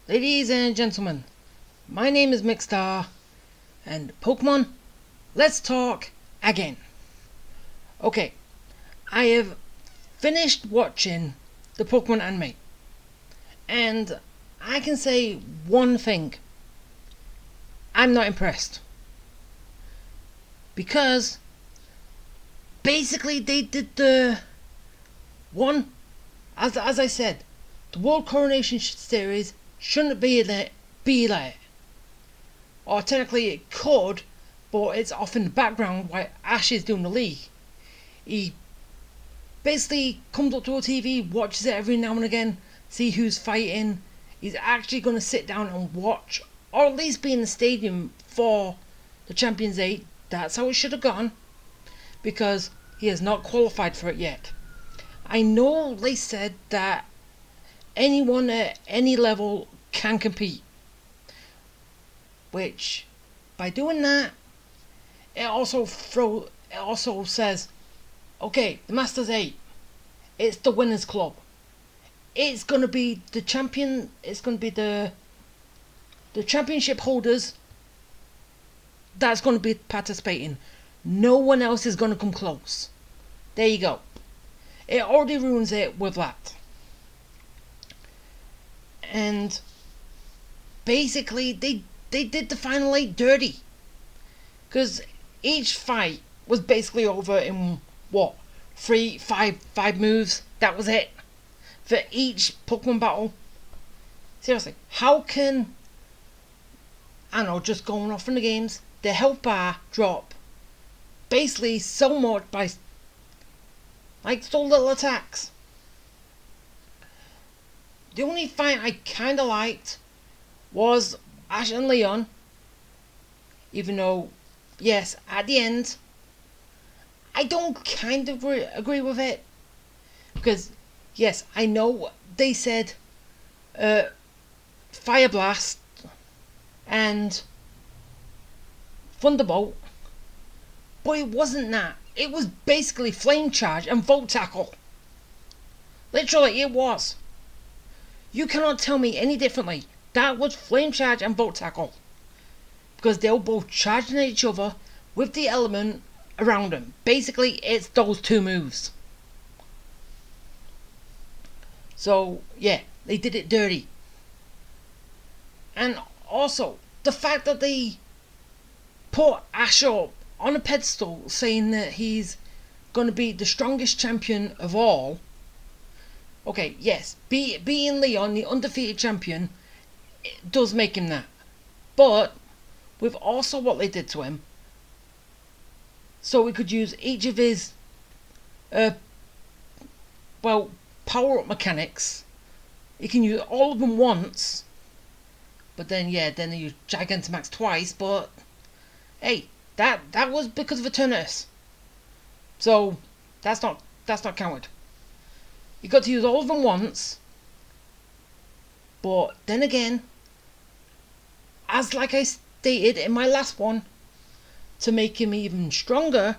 Ladies and gentlemen, my name is Mickstar, and Pokemon, let's talk again. Okay, I have finished watching the Pokemon anime, and I can say one thing. I'm not impressed. Because, basically they did the one, as I said, the World Coronation Series shouldn't be there. Or technically it could, but it's off in the background while Ash is doing the league. He basically comes up to a TV, watches it every now and again, see who's fighting. He's actually going to sit down and watch, or at least be in the stadium for the Champions 8. That's how it should have gone, because he has not qualified for it yet. I know they said that anyone at any level can compete, which by doing that, it also says, okay, the Masters 8, it's the winners club. It's gonna be the champion. It's gonna be the championship holders that's gonna be participating. No one else is gonna come close. There you go. It already ruins it with that. And basically, they did the final 8 dirty, because each fight was basically over in what, five moves. That was it for each Pokemon battle. Seriously, how can, I don't know, just going off in the games, the health bar drop basically so much by like so little attacks? The only fight I kinda liked was Ash and Leon, even though, yes, at the end, I don't kind of agree with it, because, yes, I know they said Fire Blast and Thunderbolt, but it wasn't that. It was basically Flame Charge and Volt Tackle. Literally, it was. You cannot tell me any differently. That was Flame Charge and Volt Tackle, because they were both charging at each other with the element around them. Basically, it's those two moves. So, yeah, they did it dirty. And also, the fact that they put Ash up on a pedestal saying that he's going to be the strongest champion of all. Okay, yes, being Leon, the undefeated champion, it does make him that. But, with also what they did to him, so we could use each of his, power-up mechanics. You can use all of them once, but then they use Gigantamax twice, but, hey, that was because of Eternatus. So, that's not counted. You got to use all of them once, but then again, as like I stated in my last one, to make him even stronger,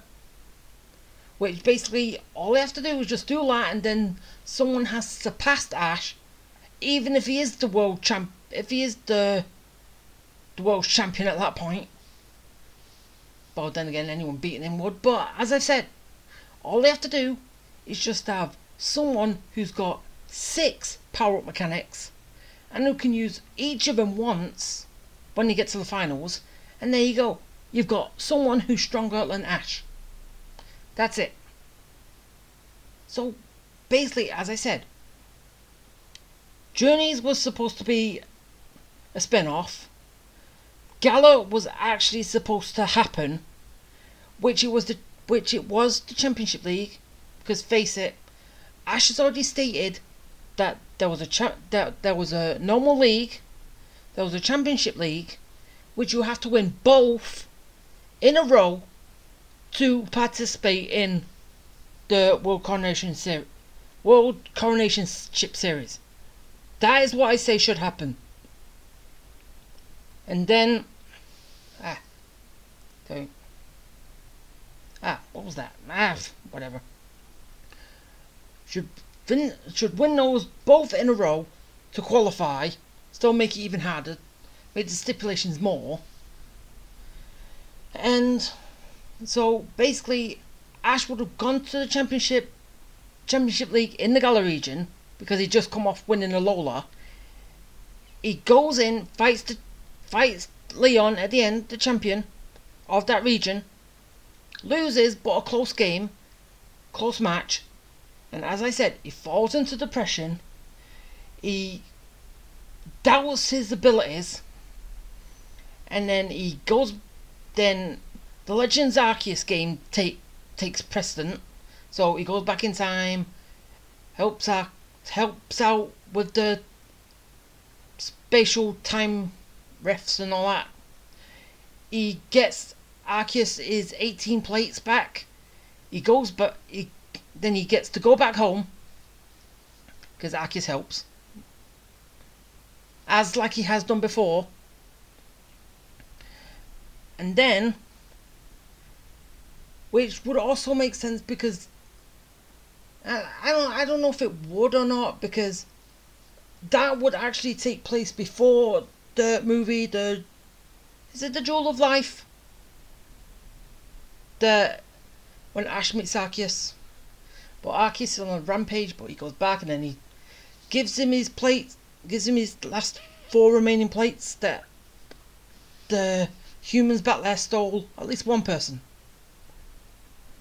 which basically all they have to do is just do that, and then someone has surpassed Ash, even if he is the world world champion at that point. But then again, anyone beating him would. But as I said, all they have to do is just have someone who's got 6 power-up mechanics, and who can use each of them once when you get to the finals, and there you go. You've got someone who's stronger than Ash. That's it. So, basically, as I said, Journeys was supposed to be a spin-off. Gala was actually supposed to happen, which it was the Championship League, because face it, Ash has already stated that there was a normal league, there was a Championship League, which you have to win both in a row to participate in the World Coronationship Series. That is what I say should happen. And then, what was that? Whatever. Should win those both in a row to qualify, Still make it even harder. Make the stipulations more. And so basically, Ash would have gone to the championship league in the Gala region because he'd just come off winning a Lola. He goes in, fights Leon at the end, the champion of that region. Loses, but a close game, close match. And as I said, he falls into depression. He doubts his abilities. And then he goes. Then the Legends Arceus game takes precedent. So he goes back in time, helps out with the spatial time refs and all that. He gets Arceus his 18 plates back. He goes, but then he gets to go back home because Arceus helps, as like he has done before. And then, which would also make sense because I don't know if it would or not, because that would actually take place before the movie. Is it the Jewel of Life? When Ash meets Arceus, but Arceus is on a rampage, but he goes back and then he gives him his plate, gives him his last 4 remaining plates that the humans back there stole, at least one person.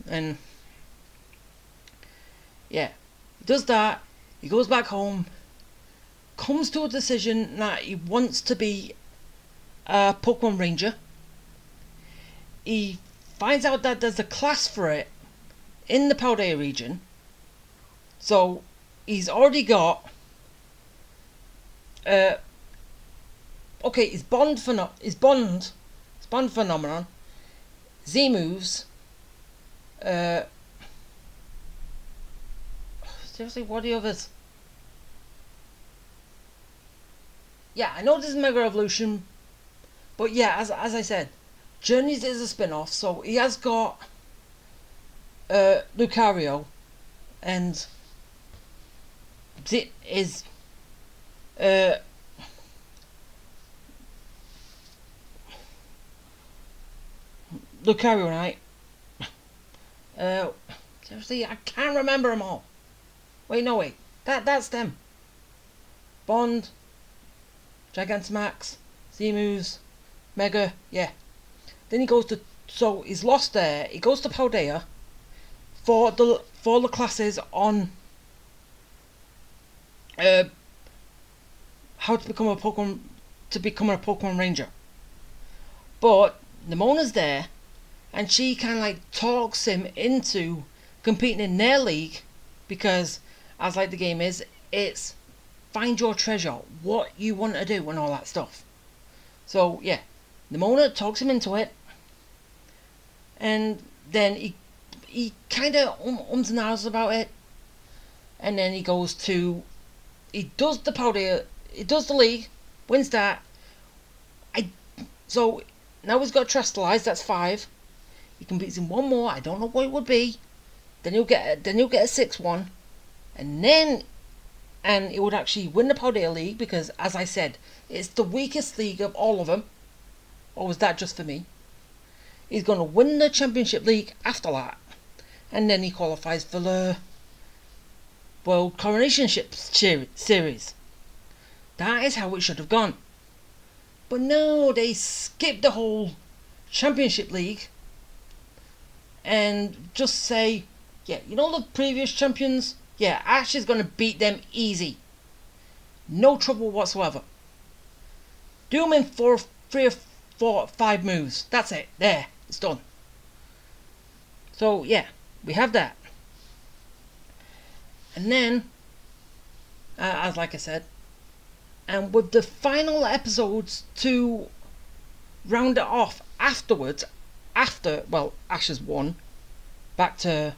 And yeah, he does that. He goes back home, comes to a decision that he wants to be a Pokemon Ranger. He finds out that there's a class for it in the Paldea region. So he's already got his bond phenomenon, Z moves. Seriously, what are the others? Yeah, I know this is Mega Evolution, but yeah, as I said, Journeys is a spin-off, so he has got Lucario, and is Lucario, right? Seriously, I can't remember them all. Wait, that's them. Bond, Gigantamax, Z-Moves, Mega, yeah. Then he goes to, so he's lost there. He goes to Paldea for the classes on how to become a Pokemon Ranger. But Nemona's there, and she kind of like talks him into competing in their league because, as like the game is, it's find your treasure, what you want to do, and all that stuff. So yeah, Nemona talks him into it, and then he kind of ums and ahs about it, and then he goes to, he does the Paldea, he does the league, wins that. So now he's got Terrestrialized, that's 5. He competes in one more, I don't know what it would be. Then he'll get a 6th one, and he would actually win the Paldea League because, as I said, it's the weakest league of all of them. Or was that just for me? He's going to win the Championship League after that, and then he qualifies for the World Coronation Series. That is how it should have gone. But no, they skipped the whole Championship League and just say, yeah, you know the previous champions? Yeah, Ash is going to beat them easy. No trouble whatsoever. Do them in 3 or 4, 5 moves. That's it. There. It's done. So, yeah, we have that. And then, as like I said, and with the final episodes to round it off afterwards, after Ash has won, back to,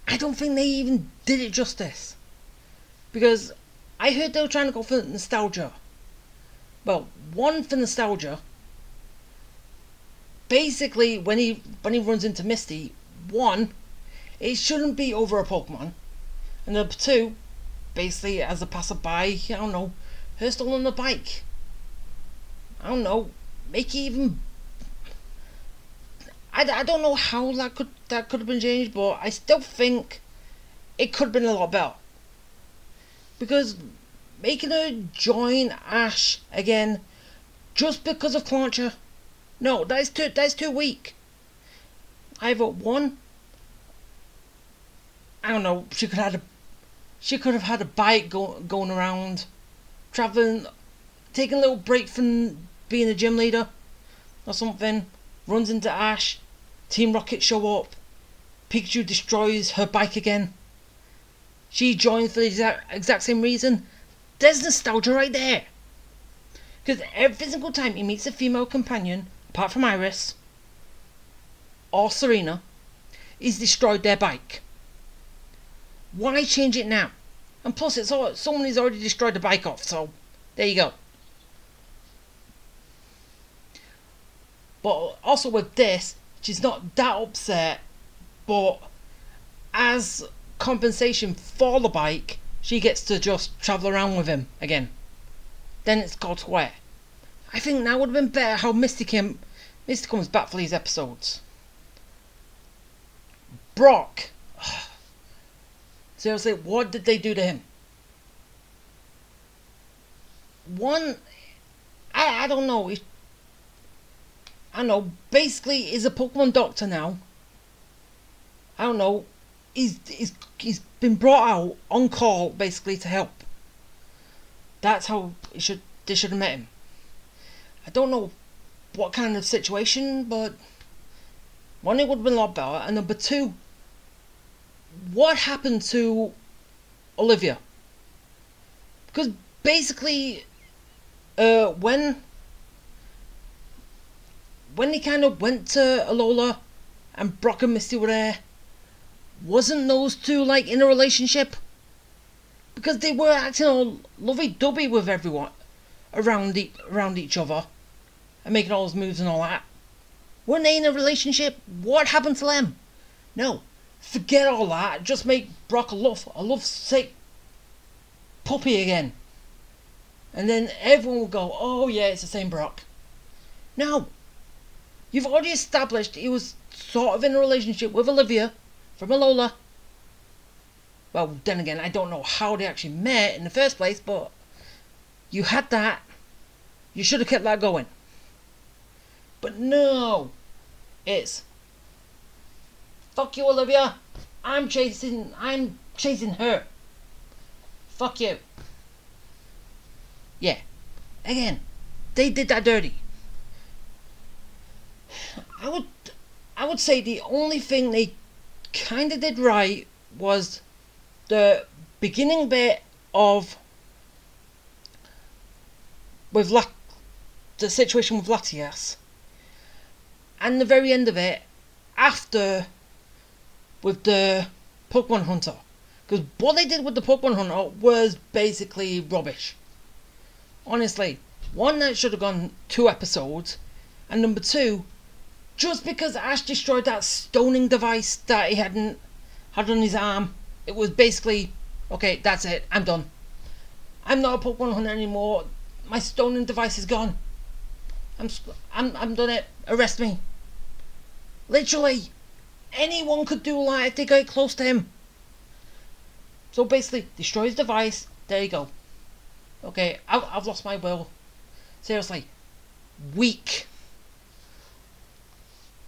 I don't think they even did it justice, because I heard they were trying to go for nostalgia. Well, one for nostalgia. Basically, when he runs into Misty, 1, it shouldn't be over a Pokemon, and number 2, basically as a passerby, I don't know, her stolen the bike. I don't know, make it even. I don't know how that could have been changed, but I still think it could have been a lot better. Because making her join Ash again just because of Clancher, no, that's too weak. Either one, I don't know, she could have had a bike going around, traveling, taking a little break from being a gym leader or something. Runs into Ash, Team Rocket show up, Pikachu destroys her bike again. She joins for the exact same reason. There's nostalgia right there. Because every single time he meets a female companion, apart from Iris or Serena, he's destroyed their bike. Why change it now? And plus, someone has already destroyed the bike off, so there you go. But also with this, she's not that upset, but as compensation for the bike, she gets to just travel around with him again. Then it's God's way. I think that would have been better how Misty comes back for these episodes. Brock. Seriously, what did they do to him? One, I don't know. I don't know, basically he's a Pokemon doctor now. I don't know, he's been brought out on call basically to help. That's how they should have met him. I don't know what kind of situation, but one, it would have been a lot better, and number two, what happened to Olivia? Because basically, when they kind of went to Alola and Brock and Misty were there, wasn't those two like in a relationship? Because they were acting all lovey-dovey with everyone around each other and making all those moves and all that. Weren't they in a relationship? What happened to them? No, forget all that. Just make Brock a love-sick puppy again. And then everyone will go, oh yeah, it's the same Brock. No. You've already established he was sort of in a relationship with Olivia from Alola. Well, then again, I don't know how they actually met in the first place, but you had that. You should have kept that going. But no. It's fuck you, Olivia. I'm chasing her. Fuck you. Yeah. Again, they did that dirty. I would say the only thing they kind of did right was the beginning bit of the situation with Latias, and the very end of it after with the Pokemon Hunter, because what they did with the Pokemon Hunter was basically rubbish. Honestly, one, that should have gone 2 episodes, and number 2, just because Ash destroyed that stoning device that he had on his arm, it was basically, okay, that's it, I'm done. I'm not a Pokemon hunter anymore. My stoning device is gone. I'm done it. Arrest me. Literally, anyone could do that if they got close to him. So basically, destroy his device. There you go. Okay, I've lost my will. Seriously, weak.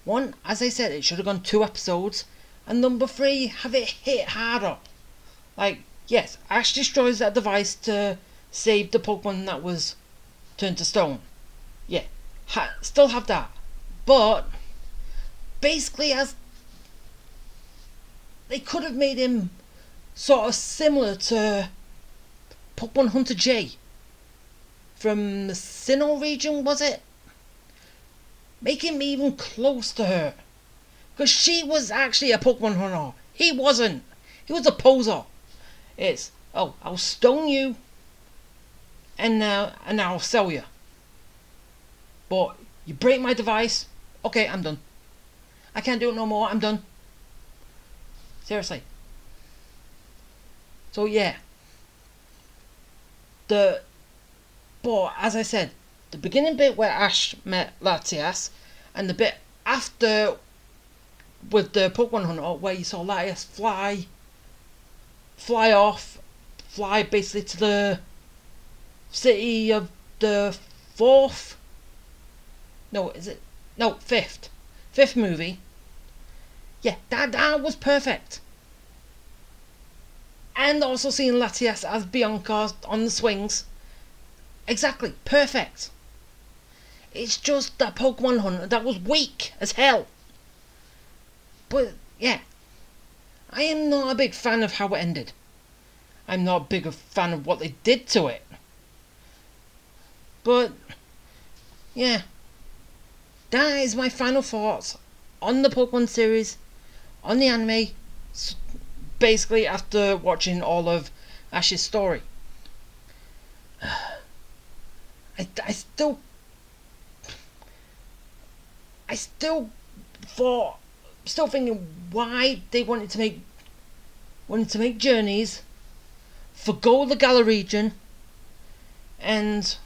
One, as I said, it should have gone 2 episodes. And number 3, have it hit harder. Like, yes, Ash destroys that device to save the Pokemon that was turned to stone. Yeah, still have that. But, basically, as they could have made him sort of similar to Pokemon Hunter J from the Sinnoh region, was it? Make him even close to her. Because she was actually a Pokemon hunter. He wasn't. He was a poser. It's, oh, I'll stone you and I'll sell you. But you break my device, okay, I'm done. I can't do it no more, I'm done. Seriously. So yeah. The But as I said, the beginning bit where Ash met Latias, and the bit after with the Pokemon Hunter where you saw Latias fly off, fly basically to the city of the fourth. No, is it? No, fifth movie. Yeah, that was perfect. And also seeing Latias as Bianca on the swings. Exactly, perfect. It's just that Pokemon Hunter that was weak as hell. But yeah, I am not a big fan of how it ended. I'm not a big fan of what they did to it. But yeah, that is my final thoughts on the Pokemon series, on the anime, basically after watching all of Ash's story. I still thought, still thinking why they wanted to make journeys, forgo the Galar region, and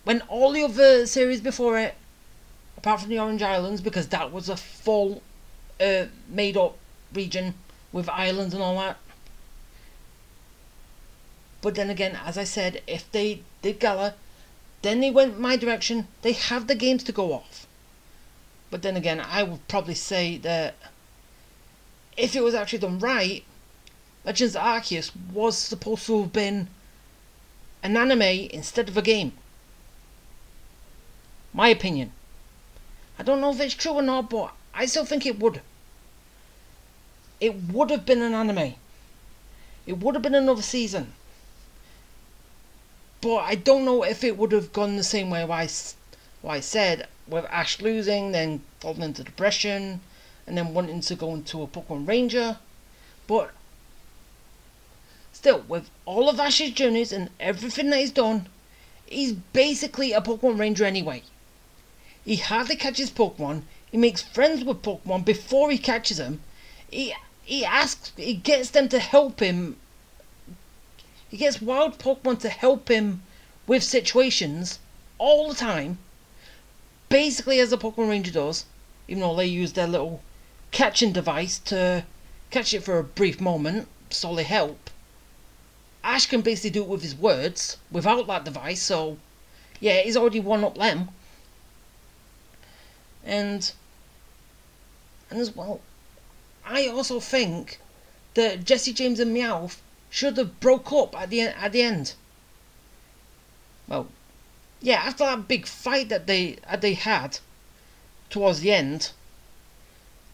when all the other series before it, apart from the Orange Islands, because that was a full made up region with islands and all that. But then again, as I said, if they did Galar, then they went my direction, they have the games to go off. But then again, I would probably say that if it was actually done right, Legends of Arceus was supposed to have been an anime instead of a game. My opinion. I don't know if it's true or not, but I still think it would. It would have been an anime. It would have been another season. But I don't know if it would have gone the same way I said, with Ash losing, then falling into depression, and then wanting to go into a Pokemon Ranger. But still, with all of Ash's journeys and everything that he's done, he's basically a Pokemon Ranger anyway. He hardly catches Pokemon, he makes friends with Pokemon before he catches them, he gets them to help him. He gets wild Pokemon to help him with situations all the time. Basically as a Pokemon Ranger does. Even though they use their little catching device to catch it for a brief moment, so they help. Ash can basically do it with his words, without that device, so yeah, he's already one up them. And as well, I also think that Jesse James and Meowth should have broke up at the end. Well, yeah, after that big fight that they had towards the end,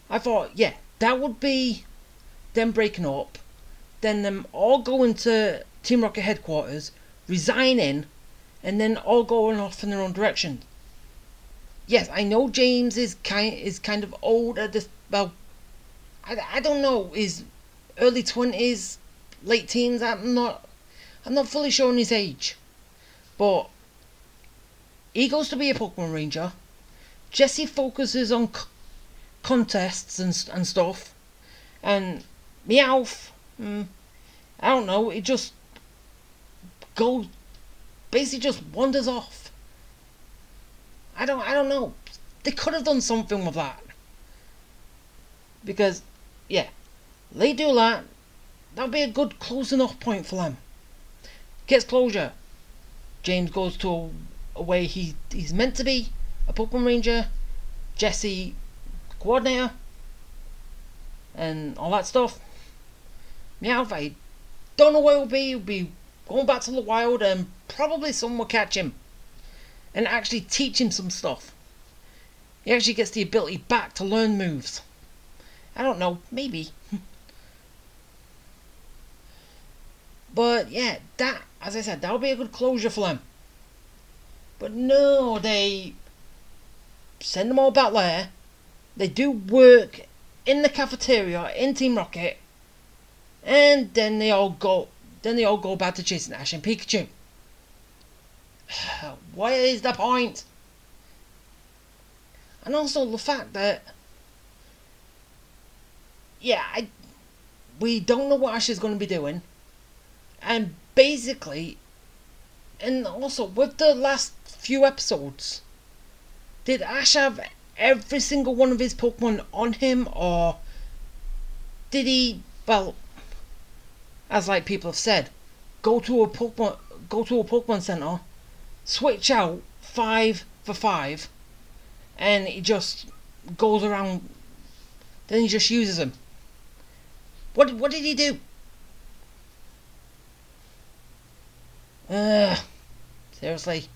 I thought, yeah, that would be them breaking up, then them all going to Team Rocket headquarters, resigning, and then all going off in their own direction. Yes, I know James is kind of old at this. Well, I don't know, is early 20s, late teens. I'm not fully sure on his age, but he goes to be a Pokemon Ranger. Jesse focuses on contests and stuff, and Meowth, I don't know, it just goes, basically just wanders off. I don't know. They could have done something with that, because yeah, they do that. That'll be a good closing off point for them. Gets closure. James goes to a way he's meant to be, a Pokemon Ranger. Jesse, coordinator, and all that stuff. Meowth, I don't know where he'll be. He'll be going back to the wild, and probably someone will catch him and actually teach him some stuff. He actually gets the ability back to learn moves. I don't know, maybe. But yeah, that, as I said, that'll be a good closure for them. But no, they send them all back there. They do work in the cafeteria in Team Rocket, and then they all go back to chasing Ash and Pikachu. What is the point? And also the fact that, yeah, we don't know what Ash is going to be doing, and basically And also, with the last few episodes, did Ash have every single one of his Pokemon on him, or did he, well, as like people have said, go to a Pokemon Center, switch out 5 for 5, and he just goes around, then he just uses them. What did he do? Seriously.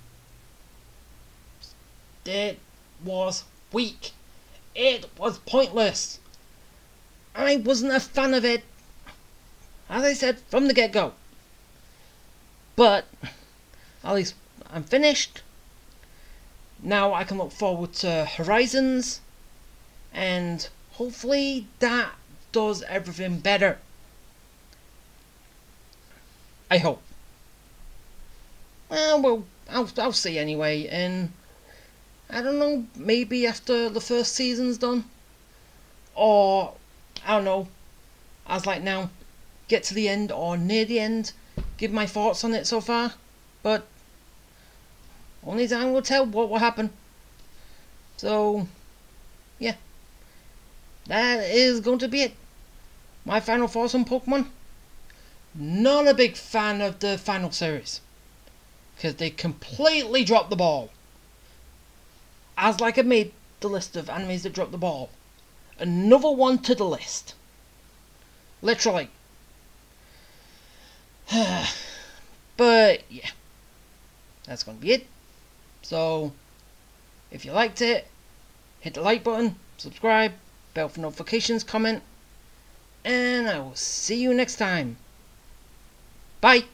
It was weak. It was pointless. I wasn't a fan of it, as I said from the get-go. But at least I'm finished. Now I can look forward to Horizons, and hopefully that does everything better. I hope. Well, I'll see anyway, and I don't know, maybe after the first season's done, or I don't know, as like now, get to the end or near the end, give my thoughts on it so far, but only time will tell what will happen. So, yeah, that is going to be it. My final thoughts on Pokemon. Not a big fan of the final series, because they completely dropped the ball. As like I made the list of animes that dropped the ball, another one to the list. Literally. But yeah, that's going to be it. So, if you liked it, hit the like button, subscribe, bell for notifications, comment, and I will see you next time. Bye!